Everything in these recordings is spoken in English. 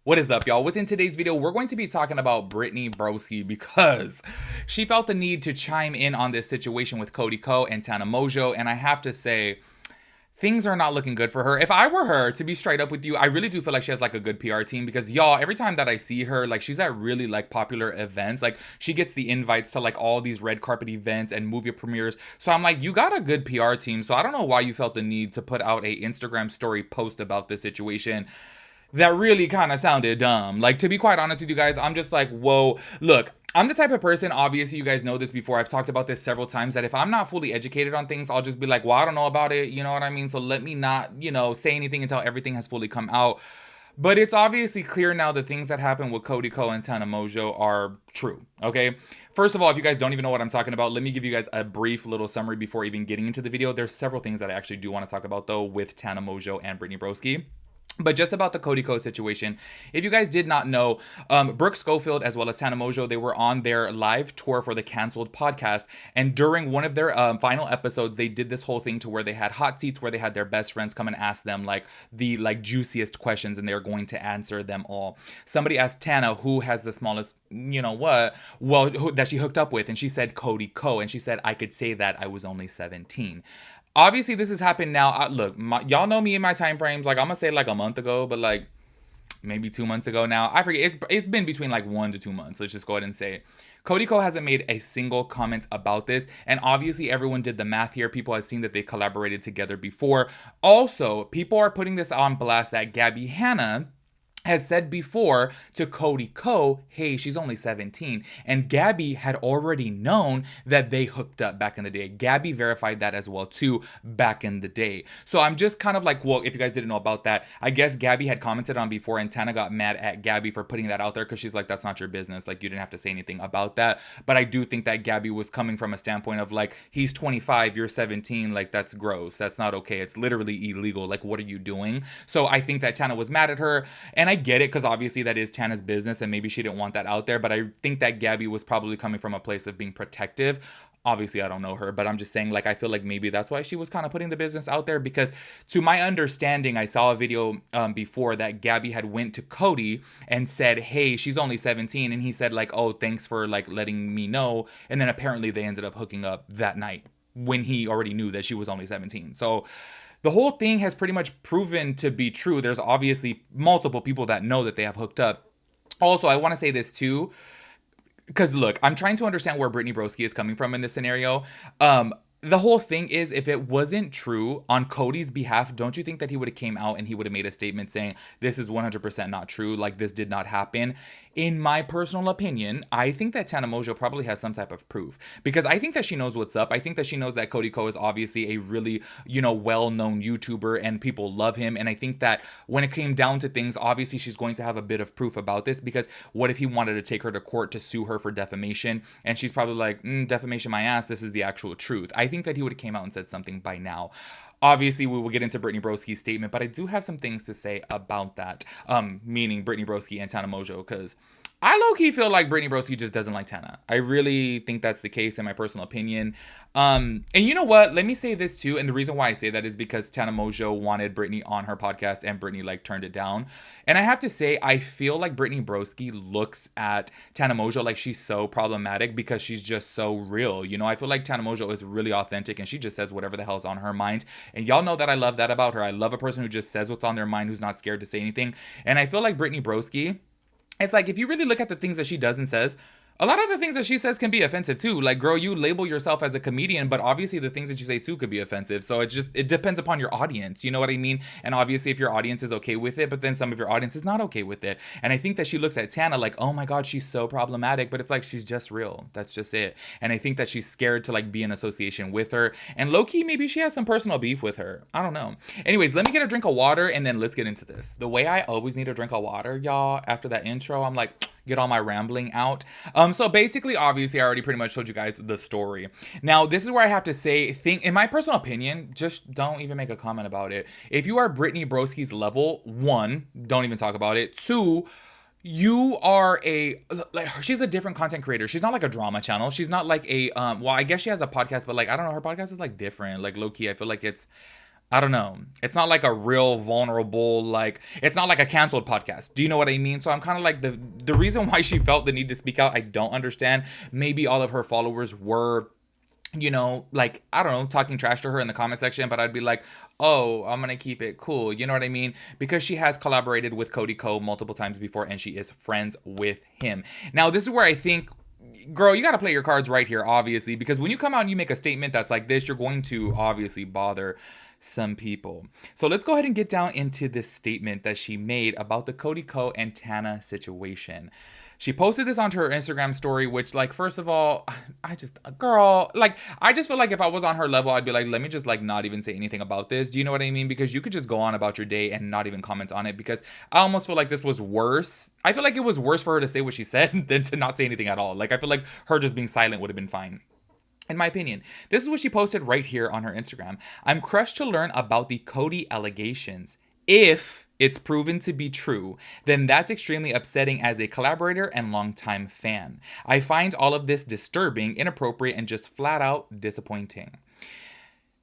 What is up, y'all? Within today's video, we're going to be talking about Brittany Broski because she felt the need to chime in on this situation with Cody Ko and Tana Mongeau, and I have to say, things are not looking good for her. If I were her, to be straight up with you, I really do feel like she has like a good PR team because y'all, every time that I see her, like she's at really like popular events. Like she gets the invites to like all these red carpet events and movie premieres. So I'm like, you got a good PR team. So I don't know why you felt the need to put out a Instagram story post about this situation that really kind of sounded dumb. Like, to be quite honest with you guys, I'm just like, whoa. Look, I'm the type of person, obviously you guys know this before, I've talked about this several times, that if I'm not fully educated on things, I'll just be like, well, I don't know about it, you know what I mean? So let me not, say anything until everything has fully come out. But it's obviously clear now the things that happened with Cody Ko and Tana Mongeau are true, okay? First of all, if you guys don't even know what I'm talking about, let me give you guys a brief little summary before even getting into the video. There's several things that I actually do want to talk about, though, with Tana Mongeau and Brittany Broski. But just about the Cody Ko situation, if you guys did not know, Brooke Schofield as well as Tana Mongeau, they were on their live tour for the Canceled podcast. And during one of their final episodes, they did this whole thing to where they had hot seats where they had their best friends come and ask them like the juiciest questions, and they're going to answer them all. Somebody asked Tana who has the smallest, that she hooked up with, and she said Cody Ko, and she said, I could say that I was only 17. Obviously, this has happened now. Look, y'all know me in my time frames. Like, I'm gonna say like a month ago, but like maybe 2 months ago now. I forget. It's been between like 1 to 2 months. Let's just go ahead and say Cody Ko hasn't made a single comment about this, and obviously everyone did the math here. People have seen that they collaborated together before. Also, people are putting this on blast that Gabby Hanna has said before to Cody Ko, hey, she's only 17. And Gabby had already known that they hooked up back in the day. Gabby verified that as well too back in the day. So I'm just kind of like, well, if you guys didn't know about that, I guess Gabby had commented on before, and Tana got mad at Gabby for putting that out there because she's like, that's not your business. Like, you didn't have to say anything about that. But I do think that Gabby was coming from a standpoint of like, he's 25, you're 17. Like, that's gross. That's not okay. It's literally illegal. Like, what are you doing? So I think that Tana was mad at her, and I get it because obviously that is Tana's business and maybe she didn't want that out there, but I think that Gabby was probably coming from a place of being protective. Obviously I don't know her, but I'm just saying, like, I feel like maybe that's why she was kind of putting the business out there, because to my understanding, I saw a video before that Gabby had went to Cody and said, hey, she's only 17, and he said like, oh, thanks for like letting me know, and then apparently they ended up hooking up that night when he already knew that she was only 17. So the whole thing has pretty much proven to be true. There's obviously multiple people that know that they have hooked up. Also, I want to say this too, because look, I'm trying to understand where Brittany Broski is coming from in this scenario. The whole thing is, if it wasn't true on Cody's behalf, don't you think that he would have came out and he would have made a statement saying this is 100% not true, like this did not happen? In my personal opinion, I think that Tana Mongeau probably has some type of proof, because I think that she knows what's up. I think that she knows that Cody Ko is obviously a really, well-known YouTuber and people love him. And I think that when it came down to things, obviously she's going to have a bit of proof about this, because what if he wanted to take her to court to sue her for defamation? And she's probably like, defamation my ass, this is the actual truth. I think that he would have came out and said something by now. Obviously, we will get into Brittany Broski's statement, but I do have some things to say about that, meaning Brittany Broski and Tana Mongeau, because I low-key feel like Brittany Broski just doesn't like Tana. I really think that's the case in my personal opinion. And you know what? Let me say this too. And the reason why I say that is because Tana Mongeau wanted Brittany on her podcast and Brittany like turned it down. And I have to say, I feel like Brittany Broski looks at Tana Mongeau like she's so problematic because she's just so real. I feel like Tana Mongeau is really authentic and she just says whatever the hell's on her mind. And y'all know that I love that about her. I love a person who just says what's on their mind, who's not scared to say anything. And I feel like Brittany Broski, it's like, if you really look at the things that she does and says, a lot of the things that she says can be offensive too. Like, girl, you label yourself as a comedian, but obviously the things that you say too could be offensive. So it depends upon your audience. You know what I mean? And obviously if your audience is okay with it, but then some of your audience is not okay with it. And I think that she looks at Tana like, oh my God, she's so problematic, but it's like, she's just real. That's just it. And I think that she's scared to like be in association with her. And low-key, maybe she has some personal beef with her. I don't know. Anyways, let me get a drink of water and then let's get into this. The way I always need a drink of water, y'all, after that intro, I'm like, get all my rambling out. So basically, obviously, I already pretty much showed you guys the story. Now, this is where I have to say, in my personal opinion, just don't even make a comment about it. If you are Brittany Broski's level, one, don't even talk about it. Two, you are she's a different content creator. She's not like a drama channel. She's not like a, well, I guess she has a podcast, but like, I don't know, her podcast is like different. Like, low key, I feel like it's I don't know. It's not like a real vulnerable, like it's not like a canceled podcast. Do you know what I mean? So I'm kind of like the reason why she felt the need to speak out, I don't understand. Maybe all of her followers were, like, I don't know, talking trash to her in the comment section, but I'd be like, oh, I'm gonna keep it cool. You know what I mean? Because she has collaborated with Cody Ko multiple times before and she is friends with him. Now, this is where I think, girl, you got to play your cards right here, obviously, because when you come out and you make a statement that's like this, you're going to obviously bother some people. So let's go ahead and get down into this statement that she made about the Cody Ko and Tana situation. She posted this onto her Instagram story, which, like, first of all, girl, like, I just feel like if I was on her level, I'd be like, let me just, like, not even say anything about this. Do you know what I mean? Because you could just go on about your day and not even comment on it, because I almost feel like this was worse. I feel like it was worse for her to say what she said than to not say anything at all. Like, I feel like her just being silent would have been fine. In my opinion, this is what she posted right here on her Instagram. I'm crushed to learn about the Cody allegations. If it's proven to be true, then that's extremely upsetting as a collaborator and longtime fan. I find all of this disturbing, inappropriate, and just flat out disappointing.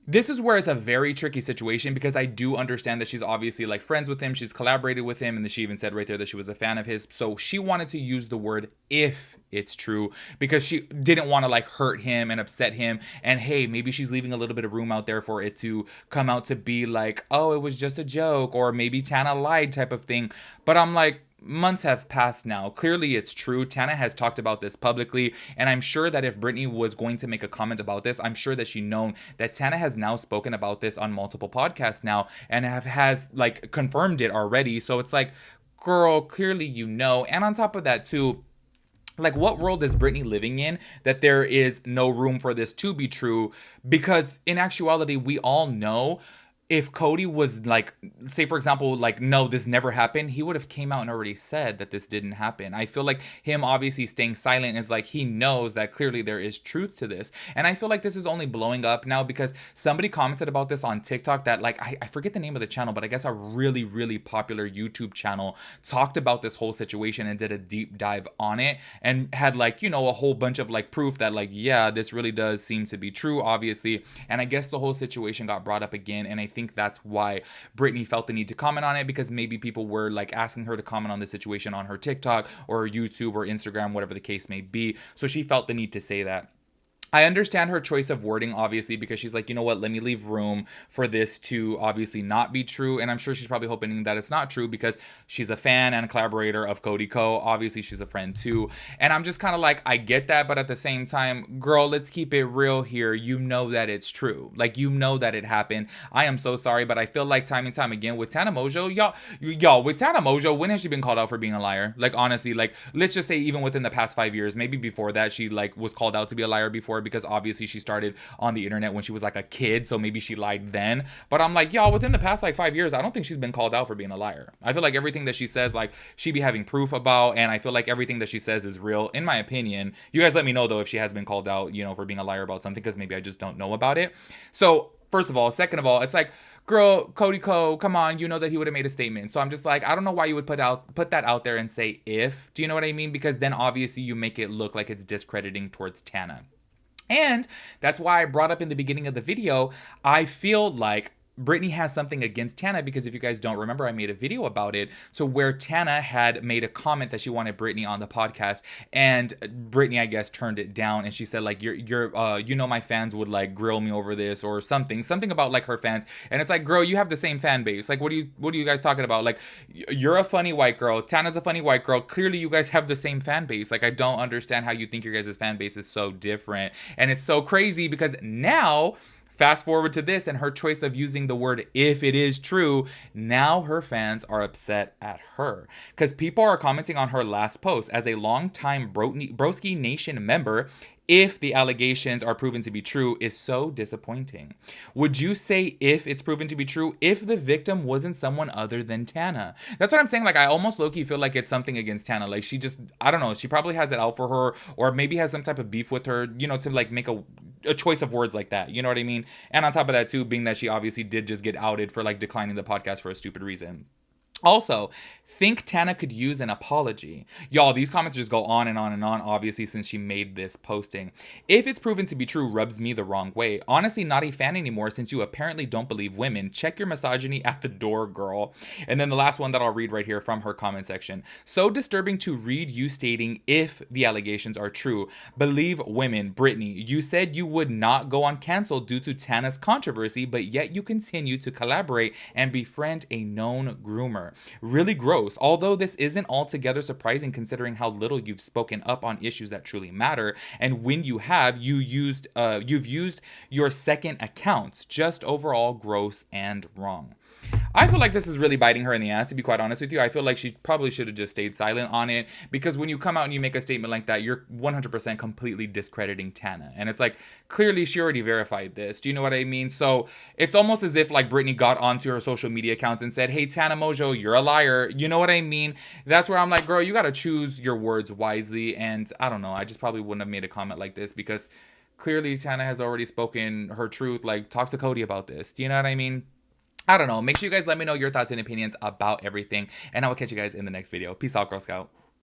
This is where it's a very tricky situation, because I do understand that she's obviously like friends with him. She's collaborated with him. And she even said right there that she was a fan of his. So she wanted to use the word if it's true, because she didn't want to like hurt him and upset him. And hey, maybe she's leaving a little bit of room out there for it to come out to be like, oh, it was just a joke, or maybe Tana lied type of thing. But I'm like, months have passed now. Clearly it's true. Tana has talked about this publicly, and I'm sure that if Britney was going to make a comment about this, I'm sure that she known that Tana has now spoken about this on multiple podcasts now and has like confirmed it already. So it's like, girl, clearly you know. And on top of that too, like, what world is Britney living in that there is no room for this to be true? Because in actuality, we all know if Cody was like, say for example, like, no, this never happened, he would have came out and already said that this didn't happen. I feel like him obviously staying silent is like he knows that clearly there is truth to this. And I feel like this is only blowing up now because somebody commented about this on TikTok that, like, I forget the name of the channel, but I guess a really, really popular YouTube channel talked about this whole situation and did a deep dive on it and had, like, a whole bunch of like proof that, like, yeah, this really does seem to be true, obviously. And I guess the whole situation got brought up again, and I think that's why Britney felt the need to comment on it, because maybe people were like asking her to comment on the situation on her TikTok or YouTube or Instagram, whatever the case may be. So she felt the need to say that. I understand her choice of wording, obviously, because she's like, you know what, let me leave room for this to obviously not be true. And I'm sure she's probably hoping that it's not true because she's a fan and a collaborator of Cody Ko. Obviously, she's a friend too. And I'm just kind of like, I get that. But at the same time, girl, let's keep it real here. You know that it's true. Like, you know that it happened. I am so sorry. But I feel like time and time again with Tana Mongeau, y'all, with Tana Mongeau, when has she been called out for being a liar? Like, honestly, like, let's just say even within the past 5 years, maybe before that, she like was called out to be a liar before, because obviously she started on the internet when she was like a kid, so maybe she lied then. But I'm like, y'all, within the past like 5 years, I don't think she's been called out for being a liar. I feel like everything that she says, like, she be having proof about, and I feel like everything that she says is real, in my opinion. You guys let me know though if she has been called out, for being a liar about something, because maybe I just don't know about it. So first of all, second of all, it's like, girl, Cody Ko, come on, you know that he would have made a statement. So I'm just like, I don't know why you would put that out there and say if. Do you know what I mean? Because then obviously you make it look like it's discrediting towards Tana. And that's why I brought up in the beginning of the video, I feel like Britney has something against Tana, because if you guys don't remember, I made a video about it. So where Tana had made a comment that she wanted Britney on the podcast, and Britney, I guess, turned it down, and she said like, my fans would like grill me over this or something about like her fans. And it's like, girl, you have the same fan base. Like, what are you guys talking about? Like, you're a funny white girl. Tana's a funny white girl. Clearly you guys have the same fan base. Like, I don't understand how you think your guys' fan base is so different. And it's so crazy because now, fast forward to this and her choice of using the word if it is true, now her fans are upset at her. Because people are commenting on her last post. As a longtime Broski Nation member, if the allegations are proven to be true is so disappointing. Would you say if it's proven to be true, if the victim wasn't someone other than Tana? That's what I'm saying. Like, I almost low-key feel like it's something against Tana. Like, she just, I don't know, she probably has it out for her, or maybe has some type of beef with her, to like make a choice of words like that. You know what I mean? And on top of that too, being that she obviously did just get outed for like declining the podcast for a stupid reason. Also, think Tana could use an apology. Y'all, these comments just go on and on and on, obviously, since she made this posting. If it's proven to be true, rubs me the wrong way. Honestly, not a fan anymore since you apparently don't believe women. Check your misogyny at the door, girl. And then the last one that I'll read right here from her comment section. So disturbing to read you stating if the allegations are true. Believe women. Brittany, you said you would not go on cancel due to Tana's controversy, but yet you continue to collaborate and befriend a known groomer. Really gross, although this isn't altogether surprising considering how little you've spoken up on issues that truly matter, and when you have, you've used your second accounts. Just overall gross and wrong. I feel like this is really biting her in the ass, to be quite honest with you. I feel like she probably should have just stayed silent on it, because when you come out and you make a statement like that, you're 100% completely discrediting Tana. And it's like, clearly she already verified this. Do you know what I mean? So it's almost as if like Brittany got onto her social media accounts and said, hey, Tana Mongeau, you're a liar. You know what I mean? That's where I'm like, girl, you got to choose your words wisely. And I don't know. I just probably wouldn't have made a comment like this, because clearly Tana has already spoken her truth. Like, talk to Cody about this. Do you know what I mean? I don't know. Make sure you guys let me know your thoughts and opinions about everything. And I will catch you guys in the next video. Peace out, Girl Scout.